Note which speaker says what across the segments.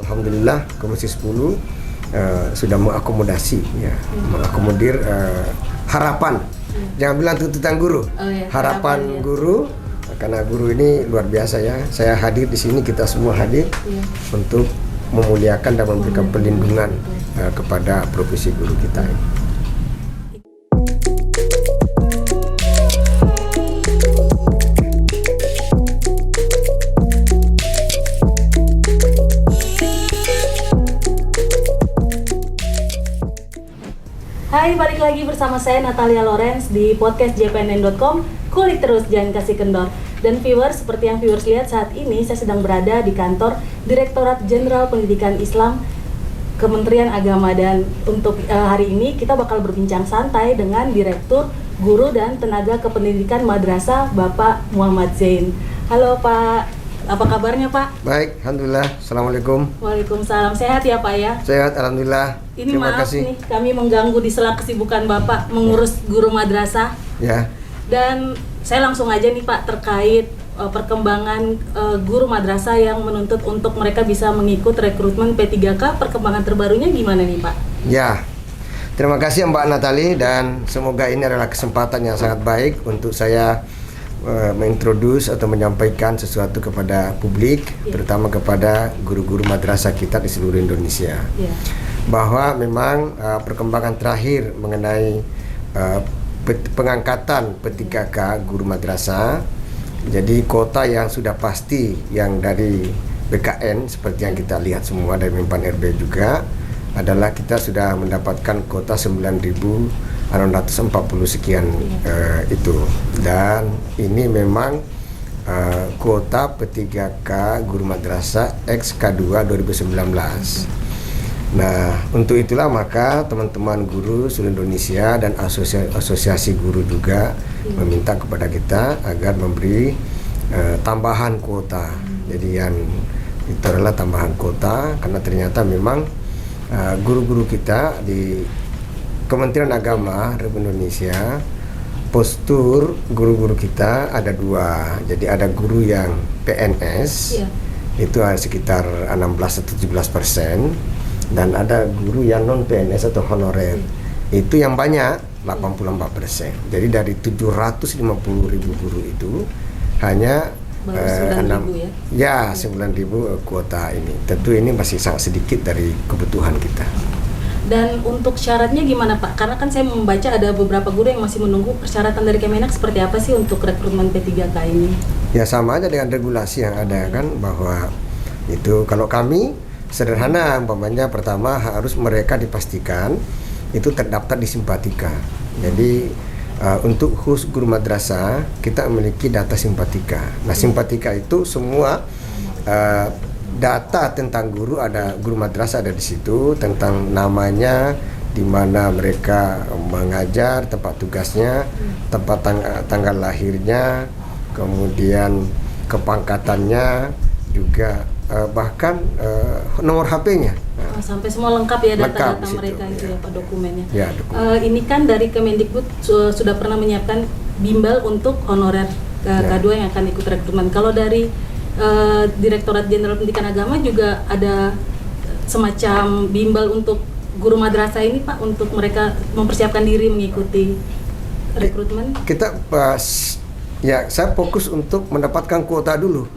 Speaker 1: alhamdulillah Komisi 10 sudah mengakomodasi ya, mengakomodir harapan. Jangan bilang tuntutan guru. Harapan ya. Guru, karena guru ini luar biasa ya. Saya hadir di sini, kita semua hadir untuk memuliakan dan memberikan perlindungan kepada profesi guru kita.
Speaker 2: Hai, balik lagi bersama saya Natalia Lorenz di podcast jpnn.com. Kulik terus, jangan kasih kendor. Dan viewers, seperti yang viewers lihat saat ini, saya sedang berada di kantor Direktorat Jenderal Pendidikan Islam Kementerian Agama. Dan untuk hari ini kita bakal berbincang santai dengan Direktur Guru dan Tenaga Kependidikan Madrasah Bapak Muhammad Zain. Halo Pak, apa kabarnya Pak?
Speaker 1: Baik, alhamdulillah. Assalamualaikum.
Speaker 2: Waalaikumsalam. Sehat ya Pak ya?
Speaker 1: Sehat, alhamdulillah.
Speaker 2: Ini
Speaker 1: Terima
Speaker 2: maaf
Speaker 1: kasih.
Speaker 2: nih, kami mengganggu di sela kesibukan Bapak mengurus guru madrasah.
Speaker 1: Ya.
Speaker 2: Dan saya langsung aja nih Pak, terkait perkembangan guru madrasah yang menuntut untuk mereka bisa mengikut rekrutmen P3K, perkembangan terbarunya gimana nih Pak?
Speaker 1: Ya. Terima kasih Mbak Natali, dan semoga ini adalah kesempatan yang sangat baik untuk saya mengintroduce atau menyampaikan sesuatu kepada publik, terutama kepada guru-guru madrasah kita di seluruh Indonesia, bahwa memang perkembangan terakhir mengenai pengangkatan P3K guru madrasah, jadi kota yang sudah pasti yang dari BKN seperti yang kita lihat semua dari Menpan RB juga adalah kita sudah mendapatkan kota 9.640 sekian itu, dan ini memang kuota P3K guru madrasah XK2 2019. Nah, untuk itulah maka teman-teman guru seluruh Indonesia dan asosiasi guru juga meminta kepada kita agar memberi tambahan kuota. Jadi yang itu adalah tambahan kuota karena ternyata memang guru-guru kita di Kementerian Agama Republik Indonesia, postur guru-guru kita ada dua. Jadi ada guru yang PNS, itu ada sekitar 16-17%, dan ada guru yang non PNS atau honorer, itu yang banyak 84%. Jadi dari 750.000 guru itu hanya 9.000 kuota ini. Tentu ini masih sangat sedikit dari kebutuhan kita.
Speaker 2: Dan untuk syaratnya gimana Pak? Karena kan saya membaca ada beberapa guru yang masih menunggu persyaratan dari Kemenak, seperti apa sih untuk rekrutmen P3K ini? Ya
Speaker 1: sama aja dengan regulasi yang ada kan, bahwa itu kalau kami sederhana, umpamanya pertama harus mereka dipastikan itu terdaftar di Simpatika. Jadi untuk khusus guru madrasah kita memiliki data Simpatika. Nah, Simpatika itu semua data tentang guru, ada guru madrasah ada di situ, tentang namanya, di mana mereka mengajar, tempat tugasnya, tempat tanggal lahirnya, kemudian kepangkatannya juga, bahkan nomor HP-nya.
Speaker 2: Sampai semua lengkap ya data-data mereka itu ya Pak, dokumennya.
Speaker 1: Ya,
Speaker 2: ini kan dari Kemendikbud sudah pernah menyiapkan bimbel untuk honorer K2 yang akan ikut rekrutmen. Kalau dari Direktorat Jenderal Pendidikan Agama juga ada semacam bimbel untuk guru madrasah ini Pak, untuk mereka mempersiapkan diri mengikuti rekrutmen.
Speaker 1: Kita saya fokus untuk mendapatkan kuota dulu.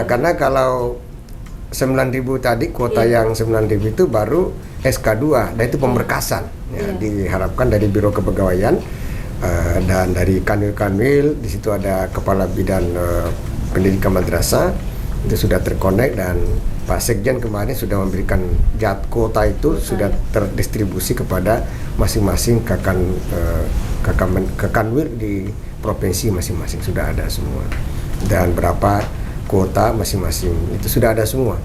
Speaker 1: Karena kalau 9.000 tadi, kuota yang 9.000 itu baru SK2, dan itu pemberkasan. Diharapkan dari Biro Kepegawaian dan dari Kanwil, di situ ada Kepala Bidang Pendidikan Madrasah, itu sudah terkonek, dan Pak Sekjen kemarin sudah memberikan kuota itu sudah terdistribusi kepada masing-masing Kakanwil di provinsi masing-masing, sudah ada semua, dan berapa kuota masing-masing itu sudah ada semua.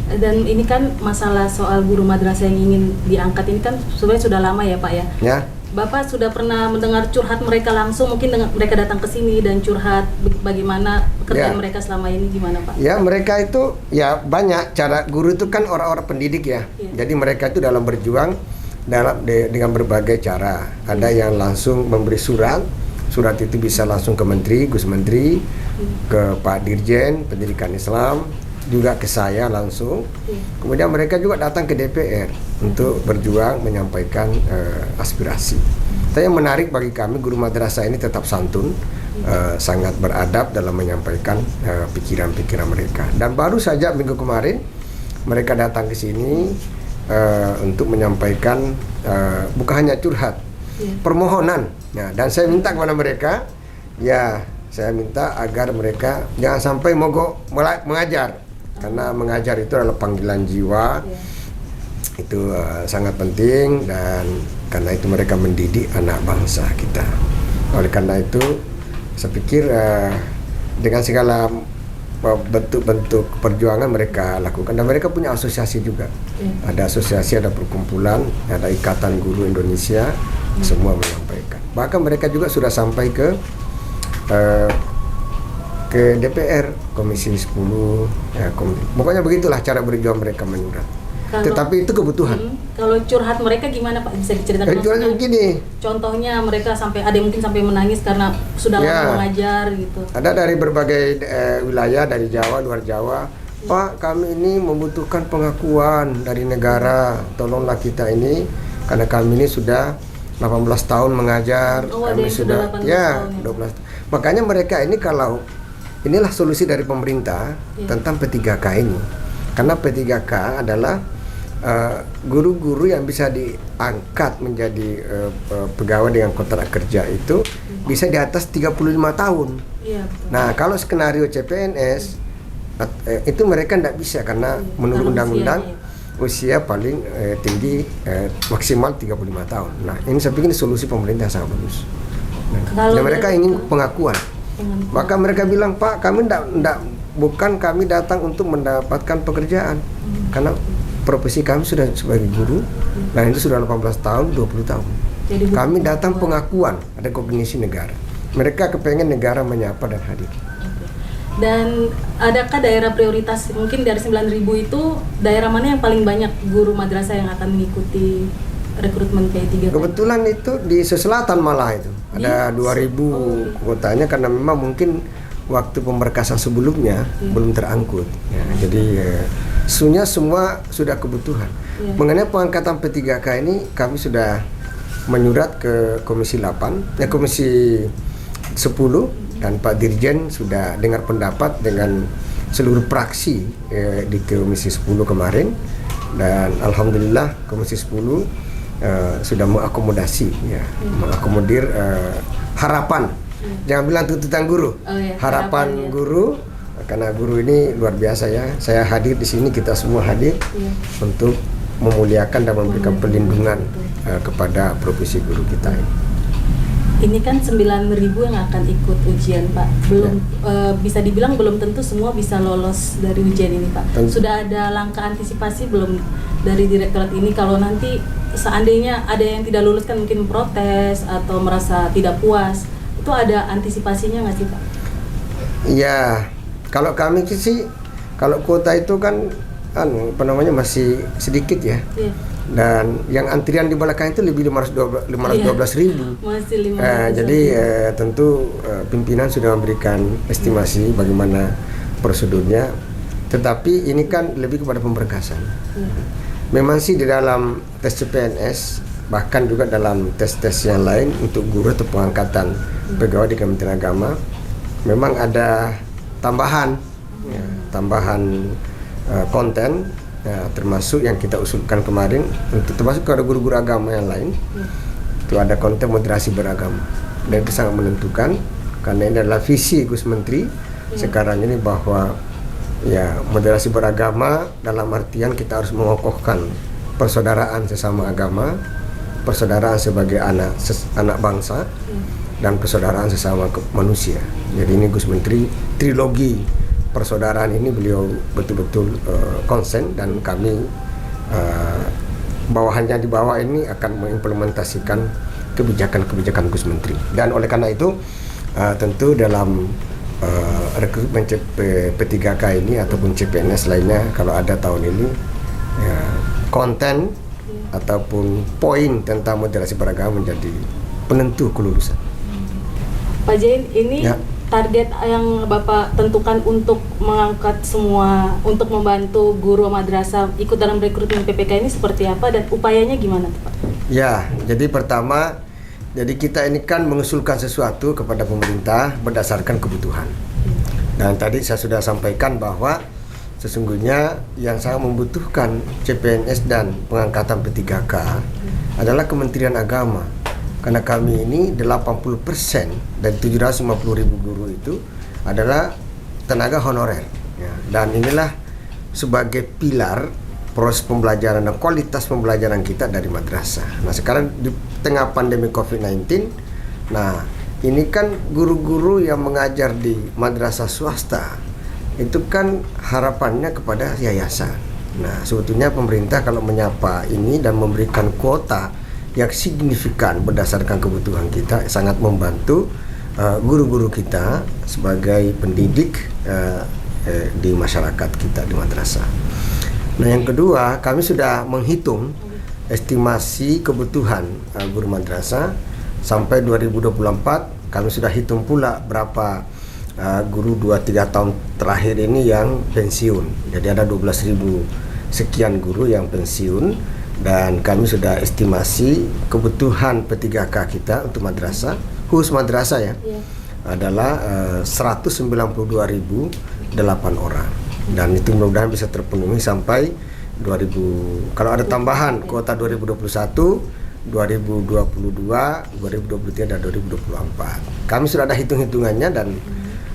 Speaker 2: Dan ini kan masalah soal guru madrasah yang ingin diangkat ini kan sebenarnya sudah lama ya Pak ya. Bapak sudah pernah mendengar curhat mereka langsung, mungkin mereka datang ke sini dan curhat bagaimana pekerjaan mereka selama ini, gimana Pak? Ya, mereka itu banyak cara, guru itu kan orang-orang pendidik ya. Jadi mereka itu dalam berjuang dengan berbagai cara. Ada yang langsung memberi surat itu bisa langsung ke Menteri, Gus Menteri, ke Pak Dirjen Pendidikan Islam,
Speaker 1: juga ke saya langsung. Kemudian mereka juga datang ke DPR untuk berjuang menyampaikan aspirasi. Tapi yang menarik bagi kami, guru madrasah ini tetap santun, sangat beradab dalam menyampaikan pikiran-pikiran mereka. Dan baru saja minggu kemarin mereka datang ke sini untuk menyampaikan bukan hanya curhat, permohonan. Nah, dan saya minta kepada mereka, saya minta agar mereka jangan sampai mogok mengajar, karena mengajar itu adalah panggilan jiwa. Itu sangat penting, dan karena itu mereka mendidik anak bangsa kita. Oleh karena itu saya pikir dengan segala bentuk-bentuk perjuangan mereka lakukan, dan mereka punya asosiasi juga. Ada asosiasi, ada perkumpulan, ada Ikatan Guru Indonesia, semua menyampaikan. Bahkan mereka juga sudah sampai ke DPR, Komisi 10, pokoknya begitulah cara berjuang mereka menyurat. Tetapi itu kebutuhan.
Speaker 2: Kalau curhat mereka gimana Pak? Bisa diceritakan?
Speaker 1: Curhatnya begini.
Speaker 2: Contohnya mereka ada yang mungkin sampai menangis karena sudah lama mengajar gitu.
Speaker 1: Ada dari berbagai wilayah, dari Jawa, luar Jawa. Pak, kami ini membutuhkan pengakuan dari negara. Tolonglah kita ini, karena kami ini sudah 18 tahun mengajar. Kami sudah 12 tahun. Makanya mereka ini, kalau inilah solusi dari pemerintah tentang P3K ini. Karena P3K adalah guru-guru yang bisa diangkat menjadi pegawai dengan kontrak kerja itu bisa di atas 35 tahun. Nah, kalau skenario CPNS itu mereka tidak bisa, karena menurut undang-undang usia paling tinggi maksimal 35 tahun. Nah, ini saya pikir solusi pemerintah sangat bagus. Dan mereka ingin pengakuan. Maka mereka bilang, Pak, kami bukan kami datang untuk mendapatkan pekerjaan, karena profesi kami sudah sebagai guru, dan itu sudah 18 tahun, 20 tahun. Jadi kami datang pengakuan, ada kognisi negara. Mereka kepengen negara menyapa dan hadir.
Speaker 2: Dan adakah daerah prioritas, mungkin dari 9.000 itu daerah mana yang paling banyak guru madrasah yang akan mengikuti rekrutmen P3K? Kebetulan
Speaker 1: itu di selatan malah itu. Ada 2.000 kotanya, karena memang mungkin waktu pemberkasan sebelumnya belum terangkut. Jadi semua sudah kebutuhan. Mengenai pengangkatan P3K ini, kami sudah menyurat ke Komisi 8, Komisi 10, dan Pak Dirjen sudah dengar pendapat dengan seluruh fraksi di Komisi 10 kemarin, dan alhamdulillah Komisi 10 sudah mengakomodasi, mengakomodir harapan. Jangan bilang tuntutan guru, harapan guru, karena guru ini luar biasa ya. Saya hadir di sini, kita semua hadir untuk memuliakan dan memberikan perlindungan kepada profesi guru kita ini.
Speaker 2: Ini kan 9.000 yang akan ikut ujian Pak. Belum bisa dibilang belum tentu semua bisa lolos dari ujian ini Pak. Sudah ada langkah antisipasi belum dari direktorat ini, kalau nanti seandainya ada yang tidak lulus, kan mungkin protes atau merasa tidak puas, itu ada antisipasinya nggak sih Pak?
Speaker 1: Ya, kalau kami sih, kalau kuota itu kan masih sedikit ya. Dan yang antrian di belakang itu lebih 512.000.
Speaker 2: Masih 512.000.
Speaker 1: Jadi tentu pimpinan sudah memberikan estimasi bagaimana prosedurnya. Tetapi ini kan lebih kepada pemberkasan. Memang sih di dalam tes CPNS, bahkan juga dalam tes-tes yang lain untuk guru atau pengangkatan pegawai di Kementerian Agama, memang ada tambahan konten. Termasuk yang kita usulkan kemarin, untuk termasuk kepada guru-guru agama yang lain, itu ada konten moderasi beragama, dan itu sangat menentukan, karena ini adalah visi Gus Menteri sekarang ini, bahwa moderasi beragama dalam artian kita harus mengokohkan persaudaraan sesama agama, persaudaraan sebagai anak bangsa, dan persaudaraan sesama manusia. Jadi ini Gus Menteri, trilogi persaudaraan ini beliau betul-betul konsen, dan kami bawahannya di bawah ini akan mengimplementasikan kebijakan-kebijakan Gus Menteri. Dan oleh karena itu tentu dalam rekrutmen P3K ini ataupun CPNS lainnya, kalau ada tahun ini, konten ataupun poin tentang moderasi beragama menjadi penentu kelulusan.
Speaker 2: Pak Jain, ini target yang Bapak tentukan untuk mengangkat semua, untuk membantu guru madrasah ikut dalam rekrutmen PPK ini seperti apa dan upayanya gimana Pak?
Speaker 1: Ya, jadi pertama, jadi kita ini kan mengusulkan sesuatu kepada pemerintah berdasarkan kebutuhan. Dan tadi saya sudah sampaikan bahwa sesungguhnya yang sangat membutuhkan CPNS dan pengangkatan P3K adalah Kementerian Agama. Karena kami ini 80% dari 750.000 guru itu adalah tenaga honorer. Ya. Dan inilah sebagai pilar proses pembelajaran dan kualitas pembelajaran kita dari madrasah. Nah sekarang di tengah pandemi COVID-19, nah ini kan guru-guru yang mengajar di madrasah swasta, itu kan harapannya kepada yayasan. Nah sebetulnya pemerintah kalau menyapa ini dan memberikan kuota yang signifikan berdasarkan kebutuhan kita sangat membantu guru-guru kita sebagai pendidik di masyarakat kita di madrasah. Nah yang kedua, kami sudah menghitung estimasi kebutuhan guru madrasah sampai 2024. Kami sudah hitung pula berapa guru 2-3 tahun terakhir ini yang pensiun. Jadi ada 12.000 sekian guru yang pensiun. Dan kami sudah estimasi kebutuhan P3K kita untuk madrasah, khusus madrasah ya, adalah 192.008 orang. Dan itu mudah-mudahan bisa terpenuhi sampai 2000. Kalau ada tambahan kuota 2021, 2022, 2023 dan 2024. Kami sudah ada hitung-hitungannya dan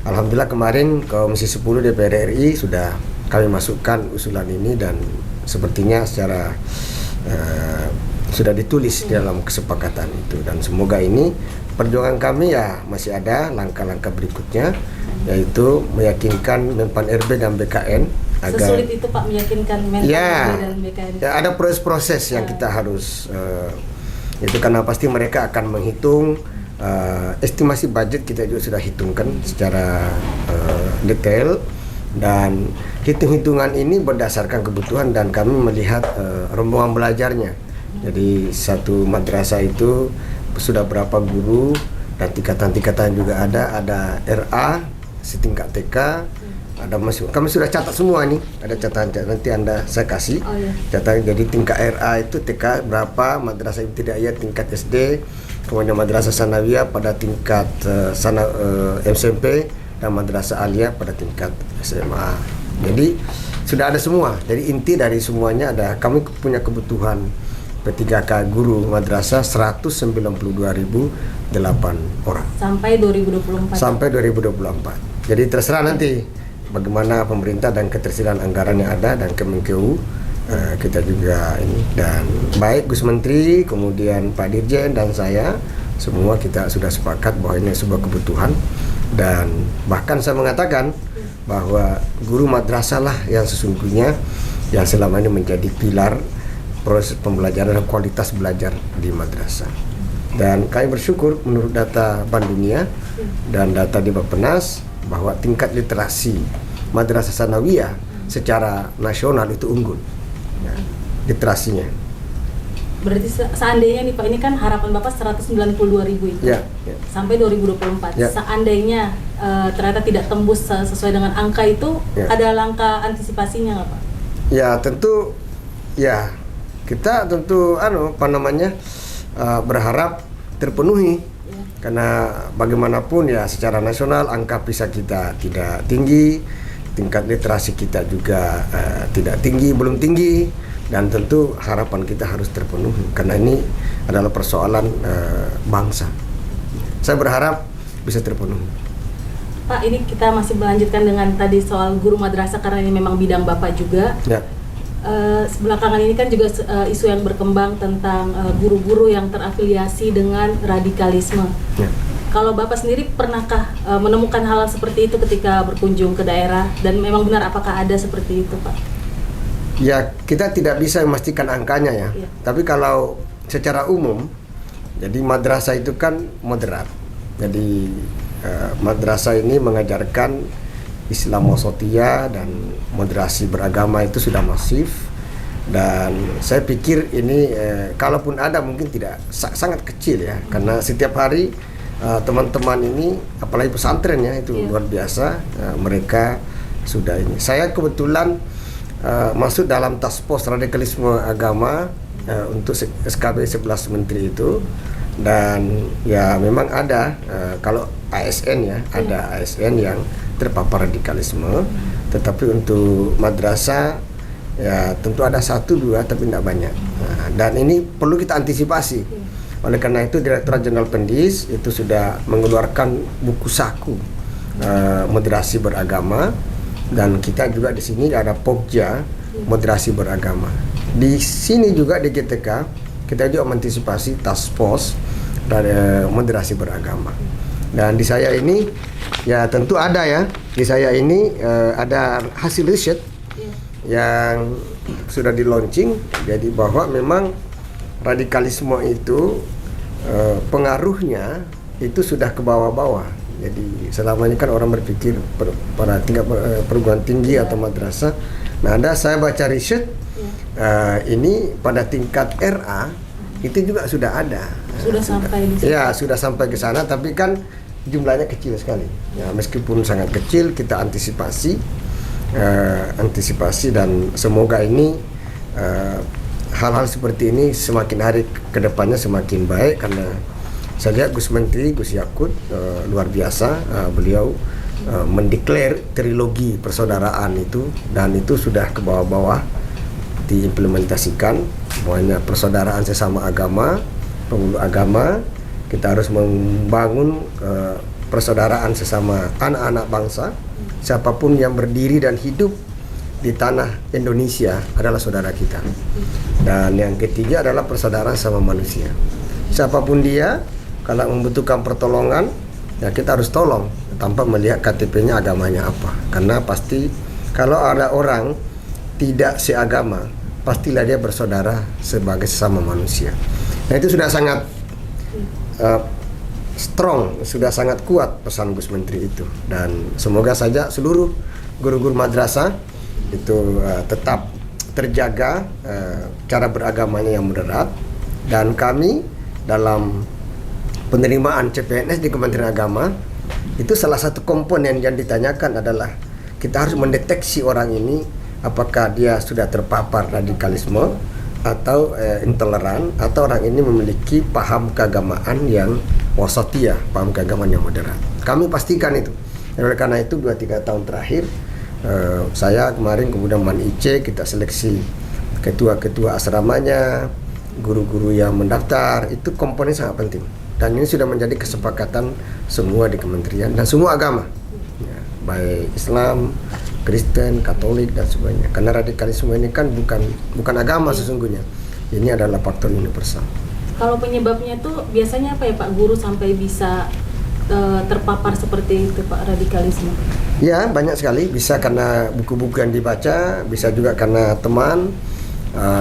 Speaker 1: alhamdulillah kemarin Komisi 10 DPR RI sudah kami masukkan usulan ini dan sepertinya secara sudah ditulis di dalam kesepakatan itu. Dan semoga ini perjuangan kami ya masih ada langkah-langkah berikutnya, yaitu meyakinkan Menpan RB dan BKN agar
Speaker 2: sesulit itu Pak meyakinkan Menpan RB dan BKN.
Speaker 1: Ya, ada proses-proses yang kita harus itu karena pasti mereka akan menghitung estimasi budget, kita juga sudah hitungkan secara detail. Dan hitung-hitungan ini berdasarkan kebutuhan dan kami melihat rombongan belajarnya. Jadi satu madrasah itu sudah berapa guru dan tingkatan-tingkatan juga ada RA setingkat TK, ada masih kami sudah catat semua nih, ada catatan nanti saya kasih catatan. Jadi tingkat RA itu TK berapa, madrasah ibtidaiyah tingkat SD, kemudian madrasah sanawiyah pada tingkat SMP dan madrasah aliyah pada tingkat SMA. Jadi sudah ada semua. Jadi inti dari semuanya ada kami punya kebutuhan P3K guru madrasah 192.008 orang
Speaker 2: sampai 2024.
Speaker 1: Sampai 2024. Jadi terserah nanti bagaimana pemerintah dan ketersediaan anggaran yang ada dan Kemenkeu kita juga ini, dan baik Gus Menteri, kemudian Pak Dirjen dan saya semua kita sudah sepakat bahwa ini sebuah kebutuhan. Dan bahkan saya mengatakan bahwa guru madrasah lah yang sesungguhnya yang selama ini menjadi pilar proses pembelajaran dan kualitas belajar di madrasah. Dan kami bersyukur menurut data Bank Dunia dan data di Bappenas bahwa tingkat literasi madrasah sanawiyah secara nasional itu unggul ya, literasinya.
Speaker 2: Berarti seandainya nih Pak, ini kan harapan Bapak 192.000 itu sampai 2024. Seandainya ternyata tidak tembus sesuai dengan angka itu, ada langkah antisipasinya nggak Pak?
Speaker 1: Ya tentu, ya kita tentu berharap terpenuhi. Karena bagaimanapun ya secara nasional angka PISA kita tidak tinggi, tingkat literasi kita juga tidak tinggi, belum tinggi. Dan tentu harapan kita harus terpenuhi karena ini adalah persoalan bangsa. Saya berharap bisa terpenuhi.
Speaker 2: Pak, ini kita masih melanjutkan dengan tadi soal guru madrasah karena ini memang bidang Bapak juga.
Speaker 1: Ya.
Speaker 2: Belakangan ini kan juga isu yang berkembang tentang guru-guru yang terafiliasi dengan radikalisme. Ya. Kalau Bapak sendiri pernahkah menemukan hal seperti itu ketika berkunjung ke daerah, dan memang benar apakah ada seperti itu Pak?
Speaker 1: Ya, kita tidak bisa memastikan angkanya ya. Tapi kalau secara umum, jadi madrasah itu kan moderat. Jadi madrasah ini mengajarkan Islam wasatiyah dan moderasi beragama itu sudah masif. Dan saya pikir ini kalaupun ada mungkin tidak sangat kecil ya. Karena setiap hari teman-teman ini, apalagi pesantren ya, itu luar biasa. Mereka sudah ini. Saya kebetulan masuk dalam task force radikalisme agama untuk SKB 11 menteri itu, dan ya memang ada kalau ASN ya, ada ASN yang terpapar radikalisme, tetapi untuk madrasah ya tentu ada 1-2 tapi tidak banyak. Dan ini perlu kita antisipasi. Oleh karena itu Direktorat Jenderal Pendis itu sudah mengeluarkan buku saku moderasi beragama, dan kita juga di sini ada Pokja moderasi beragama. Di sini juga di GTK kita juga mengantisipasi task force dari moderasi beragama. Dan di saya ini ya tentu ada ya, di saya ini ada hasil riset yang sudah di launching, jadi bahwa memang radikalisme itu pengaruhnya itu sudah ke bawah-bawah. Jadi selama ini kan orang berpikir pada tingkat perguruan tinggi atau madrasah. Nah, saya baca riset ini pada tingkat RA itu juga sudah ada.
Speaker 2: Sudah sampai di sana.
Speaker 1: Ya, sudah sampai ke sana, tapi kan jumlahnya kecil sekali. Ya, meskipun sangat kecil, kita antisipasi dan semoga ini hal-hal seperti ini semakin hari ke depannya semakin baik, karena saya lihat Gus Menteri, Gus Yakut luar biasa, beliau mendeklar trilogi persaudaraan itu, dan itu sudah ke bawah-bawah diimplementasikan. Semuanya persaudaraan sesama agama, pemeluk agama, kita harus membangun persaudaraan sesama anak-anak bangsa. Siapapun yang berdiri dan hidup di tanah Indonesia adalah saudara kita. Dan yang ketiga adalah persaudaraan sama manusia. Siapapun dia, kalau membutuhkan pertolongan, ya kita harus tolong tanpa melihat KTP-nya agamanya apa. Karena pasti kalau ada orang tidak seagama, pastilah dia bersaudara sebagai sesama manusia. Nah, itu sudah sangat strong, sudah sangat kuat pesan Gus Menteri itu. Dan semoga saja seluruh guru-guru madrasah itu tetap terjaga cara beragamanya yang moderat. Dan kami dalam penerimaan CPNS di Kementerian Agama itu salah satu komponen yang ditanyakan adalah kita harus mendeteksi orang ini apakah dia sudah terpapar radikalisme atau intoleran, atau orang ini memiliki paham keagamaan yang wasatiyah, paham keagamaan yang moderat. Kami pastikan itu. Oleh karena itu 2-3 tahun terakhir saya kemarin kemudian Man-IC kita seleksi ketua-ketua asramanya, guru-guru yang mendaftar, itu komponen sangat penting. Dan ini sudah menjadi kesepakatan semua di kementerian dan semua agama, ya, baik Islam, Kristen, Katolik dan sebagainya. Karena radikalisme ini kan bukan agama sesungguhnya. Ini adalah faktor universal.
Speaker 2: Kalau penyebabnya tuh biasanya apa ya Pak Guru sampai bisa terpapar seperti itu Pak, radikalisme?
Speaker 1: Ya, banyak sekali. Bisa karena buku-buku yang dibaca, bisa juga karena teman,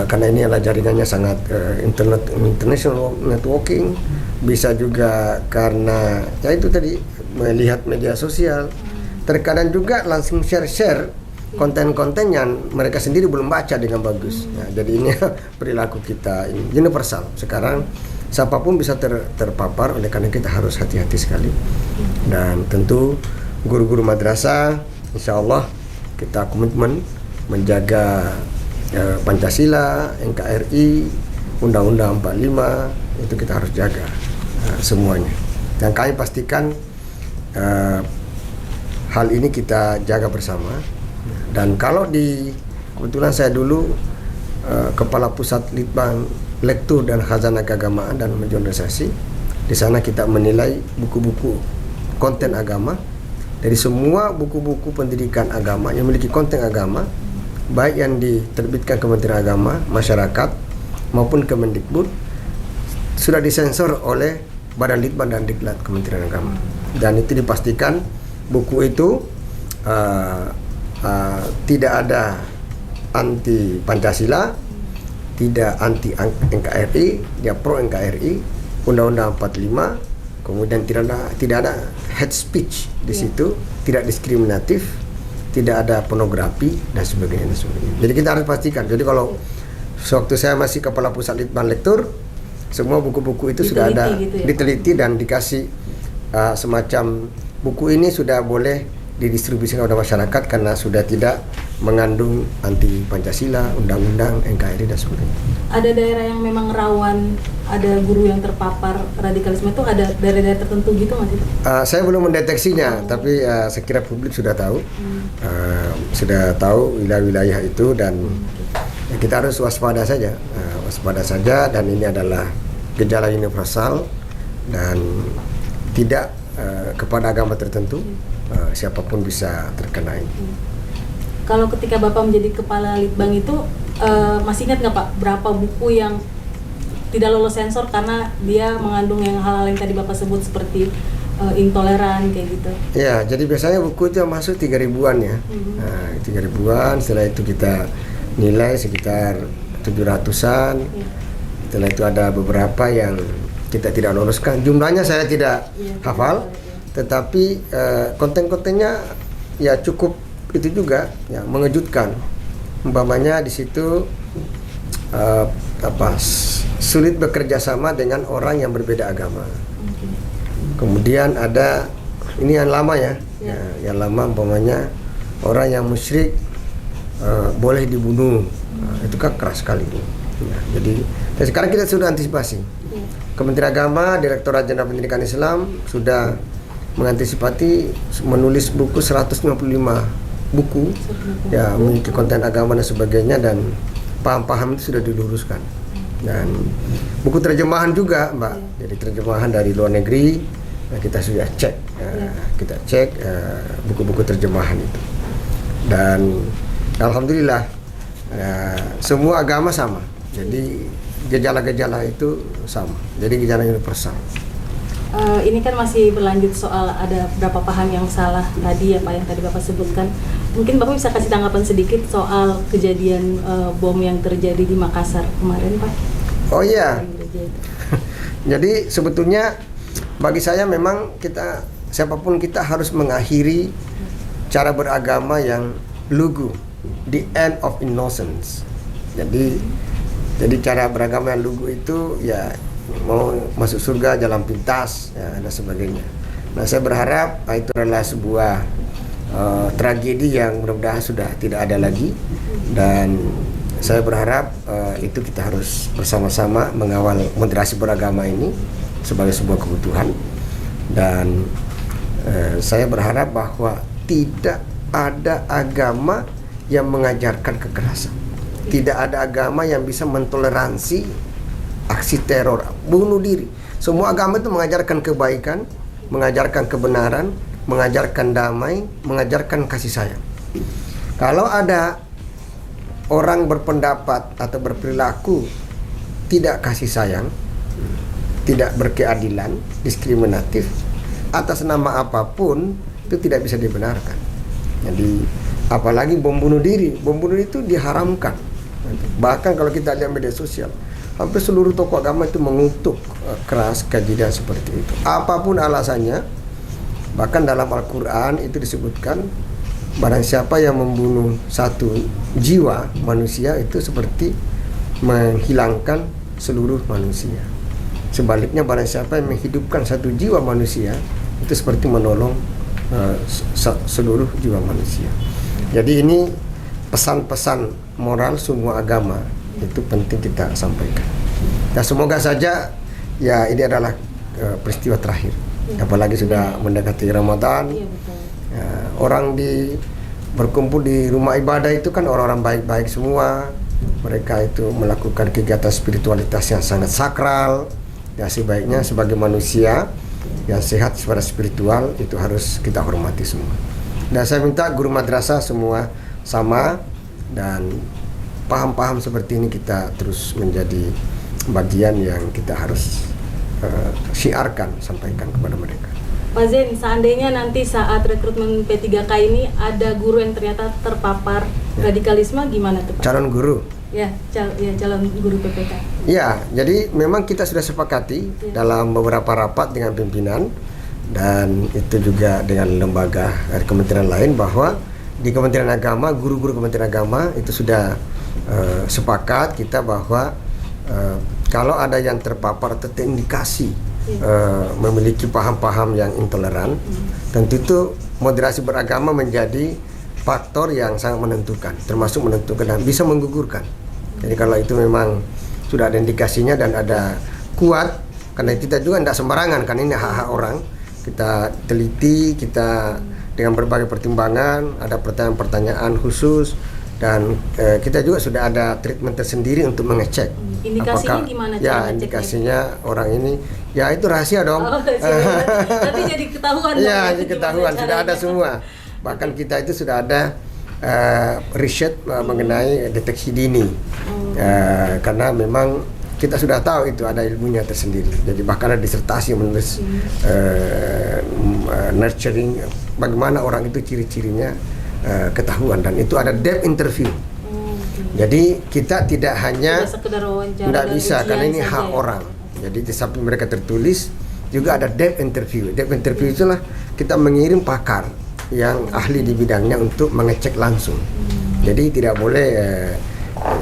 Speaker 1: karena ini adalah jaringannya sangat international networking. Bisa juga karena ya itu tadi melihat media sosial. Terkadang juga langsung share konten-konten yang mereka sendiri belum baca dengan bagus. Nah, jadi ini perilaku kita ini universal. Sekarang siapapun bisa terpapar, oleh karena kita harus hati-hati sekali. Dan tentu guru-guru madrasah, insya Allah kita komitmen menjaga Pancasila, NKRI, Undang-Undang 45, itu kita harus jaga semuanya. Dan kami pastikan hal ini kita jaga bersama. Dan kalau kebetulan saya dulu Kepala Pusat Litbang Lektur dan Khazanah Keagamaan dan Mejorisasi. Di sana kita menilai buku-buku konten agama. Dari semua buku-buku pendidikan agama yang memiliki konten agama, baik yang diterbitkan Kementerian Agama, masyarakat maupun Kemendikbud, sudah disensor oleh Badan Litbang dan Diklat Kementerian Agama. Dan itu dipastikan buku itu tidak ada anti Pancasila, tidak anti NKRI, dia pro NKRI, Undang-Undang 45, kemudian tidak ada hate speech di situ, tidak diskriminatif, tidak ada pornografi dan sebagainya. Jadi kita harus pastikan. Jadi kalau sewaktu saya masih Kepala Pusat Litbang Lektur, semua buku-buku itu sudah ada, gitu ya, diteliti dan dikasih semacam buku ini sudah boleh didistribusikan kepada masyarakat karena sudah tidak mengandung anti Pancasila, undang-undang, NKRI dan sebagainya.
Speaker 2: Ada daerah yang memang rawan ada guru yang terpapar radikalisme, itu ada daerah-daerah tertentu gitu nggak sih?
Speaker 1: Saya belum mendeteksinya, tapi saya kira publik sudah tahu, wilayah-wilayah itu, dan kita harus waspada saja, dan ini adalah gejala universal dan tidak kepada agama tertentu, siapapun bisa terkena ini.
Speaker 2: Kalau ketika Bapak menjadi kepala Litbang itu masih ingat nggak Pak berapa buku yang tidak lolos sensor karena dia mengandung yang hal-hal yang tadi Bapak sebut seperti intoleran kayak gitu?
Speaker 1: Ya, jadi biasanya buku itu yang masuk 3.000-an ya. 3.000-an, setelah itu kita nilai sekitar 700-an. Setelah itu ada beberapa yang kita tidak loloskan. Jumlahnya saya tidak hafal, tetapi konten-kontennya ya cukup itu juga ya mengejutkan. Umpamanya di situ sulit bekerja sama dengan orang yang berbeda agama. Kemudian ada ini yang lama ya, yang lama umpamanya orang yang musyrik boleh dibunuh. Itu kan keras sekali. Ya, jadi sekarang kita sudah antisipasi. Kementerian Agama, Direktorat Jenderal Pendidikan Islam sudah mengantisipasi menulis buku 155 buku ya memiliki konten agama dan sebagainya, dan paham-paham itu sudah diluruskan. Dan buku terjemahan juga, Mbak. Jadi terjemahan dari luar negeri kita sudah cek, kita cek buku-buku terjemahan itu. Dan alhamdulillah semua agama sama. Jadi gejala-gejala itu sama. Jadi gejala universal.
Speaker 2: Ini kan masih berlanjut soal ada berapa paham yang salah tadi ya Pak, yang tadi Bapak sebutkan. Mungkin Bapak bisa kasih tanggapan sedikit soal kejadian bom yang terjadi di Makassar kemarin Pak?
Speaker 1: Oh iya. Jadi sebetulnya bagi saya memang siapapun kita harus mengakhiri cara beragama yang lugu, the end of innocence. Jadi cara beragama yang lugu itu ya mau masuk surga jalan pintas ya, dan sebagainya. Nah, saya berharap itu adalah sebuah tragedi yang mudah-mudahan sudah tidak ada lagi, dan saya berharap itu kita harus bersama-sama mengawal moderasi beragama ini sebagai sebuah kebutuhan, dan saya berharap bahwa tidak ada agama yang mengajarkan kekerasan, tidak ada agama yang bisa mentoleransi aksi teror, bunuh diri. Semua agama itu mengajarkan kebaikan, mengajarkan kebenaran, mengajarkan damai, mengajarkan kasih sayang. Kalau ada orang berpendapat atau berperilaku tidak kasih sayang, tidak berkeadilan, diskriminatif atas nama apapun, itu tidak bisa dibenarkan. Jadi apalagi bom bunuh diri itu diharamkan. Bahkan kalau kita lihat media sosial, hampir seluruh tokoh agama itu mengutuk keras kejadian seperti itu. Apapun alasannya, bahkan dalam Al-Quran itu disebutkan barang siapa yang membunuh satu jiwa manusia itu seperti menghilangkan seluruh manusia. Sebaliknya barang siapa yang menghidupkan satu jiwa manusia itu seperti menolong seluruh jiwa manusia. Jadi ini pesan-pesan moral semua agama itu penting kita sampaikan. Nah, semoga saja ya ini adalah peristiwa terakhir. Apalagi sudah mendekati Ramadan. Orang berkumpul di rumah ibadah itu kan orang-orang baik-baik semua. Mereka itu melakukan kegiatan spiritualitas yang sangat sakral. Ya, sebaiknya sebagai manusia yang sehat secara spiritual itu harus kita hormati semua. Dan saya minta guru madrasah semua sama, dan paham-paham seperti ini kita terus menjadi bagian yang kita harus syiarkan, sampaikan kepada mereka.
Speaker 2: Pak Zain, seandainya nanti saat rekrutmen P3K ini ada guru yang ternyata terpapar radikalisme, gimana tuh Pak?
Speaker 1: Calon guru?
Speaker 2: Ya, calon guru PPK.
Speaker 1: Ya, jadi memang kita sudah sepakati dalam beberapa rapat dengan pimpinan, dan itu juga dengan lembaga dari kementerian lain, bahwa di Kementerian Agama, guru-guru Kementerian Agama itu sudah sepakat kita bahwa kalau ada yang terpapar atau terindikasi memiliki paham-paham yang intoleran, tentu itu moderasi beragama menjadi faktor yang sangat menentukan, termasuk menentukan dan bisa menggugurkan. Jadi kalau itu memang sudah ada indikasinya dan ada kuat, karena kita juga tidak sembarangan, kan ini hak-hak orang, kita teliti, kita dengan berbagai pertimbangan, ada pertanyaan-pertanyaan khusus, dan kita juga sudah ada treatment tersendiri untuk mengecek.
Speaker 2: Indikasinya
Speaker 1: apakah,
Speaker 2: gimana?
Speaker 1: Ya, indikasinya orang ini, ya itu rahasia dong.
Speaker 2: Nanti jadi ketahuan.
Speaker 1: Ya, jadi ketahuan, sudah ada semua. Bahkan kita itu sudah ada riset mengenai deteksi dini, karena memang kita sudah tahu itu ada ilmunya tersendiri. Jadi bahkan ada disertasi menulis nurturing bagaimana orang itu ciri-cirinya ketahuan, dan itu ada depth interview. Jadi kita tidak hanya tidak bisa karena ini hak orang. Jadi di samping mereka tertulis juga ada depth interview. Depth interview itulah kita mengirim pakar yang ahli di bidangnya untuk mengecek langsung. Jadi tidak boleh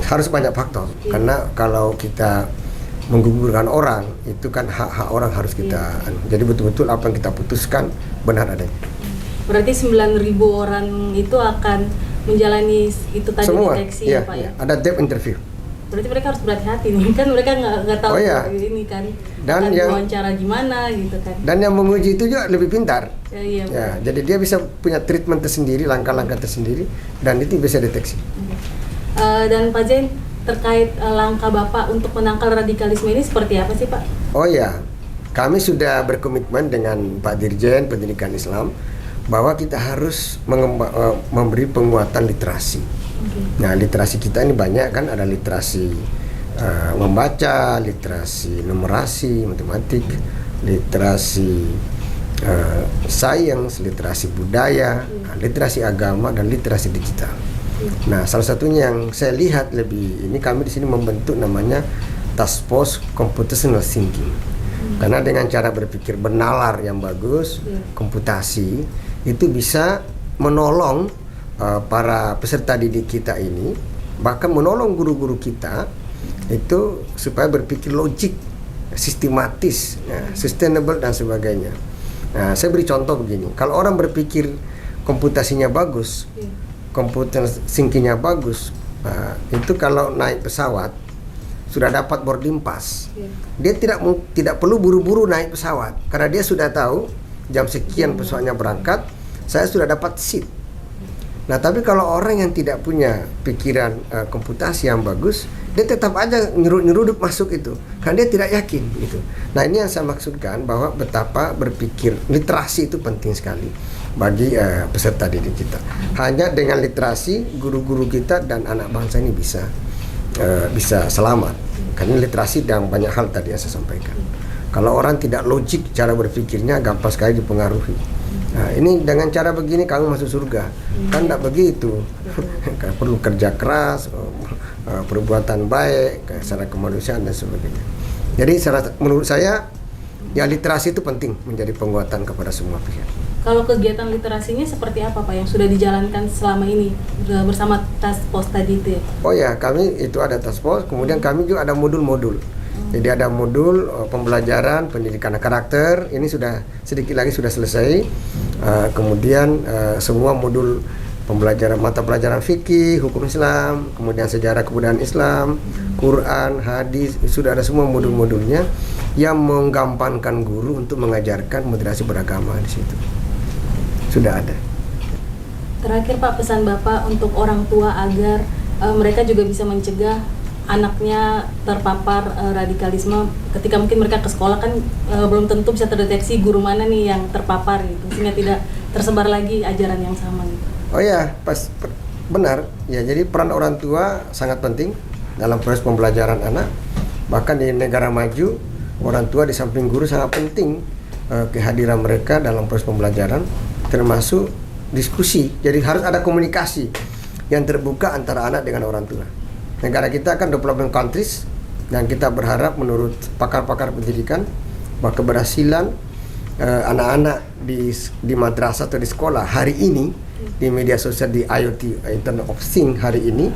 Speaker 1: harus banyak faktor, karena kalau kita menggugurkan orang itu kan hak-hak orang harus kita jadi betul-betul apa yang kita putuskan benar adanya.
Speaker 2: Berarti 9.000 orang itu akan menjalani itu tadi
Speaker 1: semua,
Speaker 2: deteksi
Speaker 1: ya,
Speaker 2: Pak ya?
Speaker 1: Ada depth interview.
Speaker 2: Berarti mereka harus berhati-hati nih, kan mereka nggak tahu ini kan,
Speaker 1: dan
Speaker 2: akan
Speaker 1: yang
Speaker 2: wawancara gimana gitu kan.
Speaker 1: Dan yang menguji itu juga lebih pintar.
Speaker 2: Iya,
Speaker 1: jadi dia bisa punya treatment tersendiri, langkah-langkah tersendiri, dan itu bisa deteksi.
Speaker 2: Dan Pak Zain, terkait langkah Bapak untuk menangkal radikalisme ini seperti apa sih Pak?
Speaker 1: Oh ya, kami sudah berkomitmen dengan Pak Dirjen Pendidikan Islam bahwa kita harus memberi penguatan literasi. Nah, literasi kita ini banyak kan, ada literasi membaca, literasi numerasi, matematik, literasi sains, literasi budaya, literasi agama, dan literasi digital. Nah, salah satunya yang saya lihat lebih ini, kami di sini membentuk namanya Task Force Computational Thinking. Karena dengan cara berpikir bernalar yang bagus, komputasi itu bisa menolong para peserta didik kita ini, bahkan menolong guru-guru kita itu supaya berpikir logik, sistematis, sustainable dan sebagainya. Nah, saya beri contoh begini, kalau orang berpikir komputasinya bagus, computer thinkingnya bagus, itu kalau naik pesawat sudah dapat boarding pass, dia tidak perlu buru-buru naik pesawat, karena dia sudah tahu jam sekian pesawatnya berangkat, saya sudah dapat seat. Nah, tapi kalau orang yang tidak punya pikiran komputasi yang bagus, dia tetap aja nyeruduk masuk itu, karena dia tidak yakin gitu. Nah, ini yang saya maksudkan bahwa betapa berpikir literasi itu penting sekali bagi peserta didik kita. Hanya dengan literasi guru-guru kita dan anak bangsa ini bisa selamat. Karena literasi dan banyak hal tadi yang saya sampaikan. Kalau orang tidak logik cara berpikirnya, gampang sekali dipengaruhi. Nah, ini dengan cara begini kamu masuk surga. Kan tidak begitu. Perlu kerja keras, perbuatan baik, secara kemanusiaan dan sebagainya. Jadi menurut saya ya literasi itu penting menjadi penguatan kepada semua pihak.
Speaker 2: Kalau kegiatan literasinya seperti apa Pak yang sudah dijalankan selama ini bersama Task Force tadi itu ya? Oh
Speaker 1: ya, kami itu ada Task Force, kemudian kami juga ada modul-modul. Jadi ada modul pembelajaran pendidikan karakter, ini sudah sedikit lagi sudah selesai. Kemudian semua modul pembelajaran mata pelajaran fikih, hukum Islam, kemudian sejarah kebudayaan Islam, Quran, hadis, sudah ada semua modul-modulnya yang menggampangkan guru untuk mengajarkan moderasi beragama di situ. Sudah ada.
Speaker 2: Terakhir Pak, pesan Bapak untuk orang tua agar mereka juga bisa mencegah anaknya terpapar radikalisme ketika mungkin mereka ke sekolah kan belum tentu bisa terdeteksi guru mana nih yang terpapar gitu, sehingga tidak tersebar lagi ajaran yang sama gitu.
Speaker 1: Oh ya, benar. Ya, jadi peran orang tua sangat penting dalam proses pembelajaran anak. Bahkan di negara maju, orang tua di samping guru sangat penting kehadiran mereka dalam proses pembelajaran, termasuk diskusi. Jadi harus ada komunikasi yang terbuka antara anak dengan orang tua. Negara kita kan development countries, dan kita berharap menurut pakar-pakar pendidikan bahwa keberhasilan anak-anak di madrasah atau di sekolah hari ini, di media sosial, di IoT, Internet of Things hari ini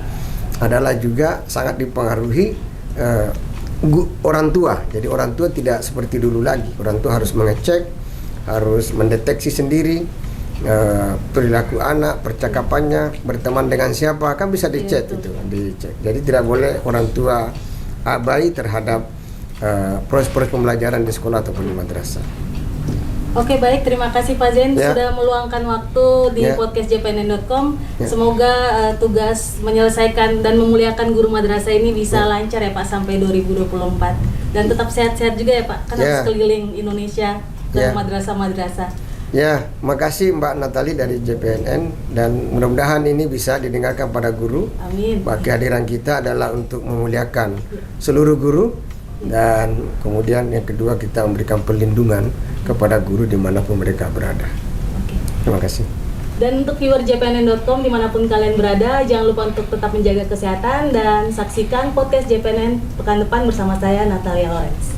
Speaker 1: adalah juga sangat dipengaruhi orang tua. Jadi orang tua tidak seperti dulu lagi. Orang tua harus mengecek, harus mendeteksi sendiri perilaku anak, percakapannya, berteman dengan siapa, kan bisa dicek itu, dicek. Jadi tidak boleh orang tua abai terhadap proses-proses pembelajaran di sekolah ataupun di madrasah.
Speaker 2: Oke, baik, terima kasih Pak Zain sudah meluangkan waktu di podcast jpnn.com. Semoga tugas menyelesaikan dan memuliakan guru madrasah ini bisa lancar ya Pak sampai 2024. Dan tetap sehat-sehat juga ya Pak, kan harus keliling Indonesia ke madrasah-madrasah.
Speaker 1: Ya, makasih Mbak Natali dari JPNN, dan mudah-mudahan ini bisa didengarkan pada guru.
Speaker 2: Amin.
Speaker 1: Bahwa kehadiran kita adalah untuk memuliakan seluruh guru, dan kemudian yang kedua kita memberikan perlindungan kepada guru dimanapun mereka berada.
Speaker 2: Oke.
Speaker 1: Terima kasih.
Speaker 2: Dan untuk viewer jpnn.com dimanapun kalian berada, jangan lupa untuk tetap menjaga kesehatan dan saksikan podcast JPNN pekan depan bersama saya Natalia Lorenz.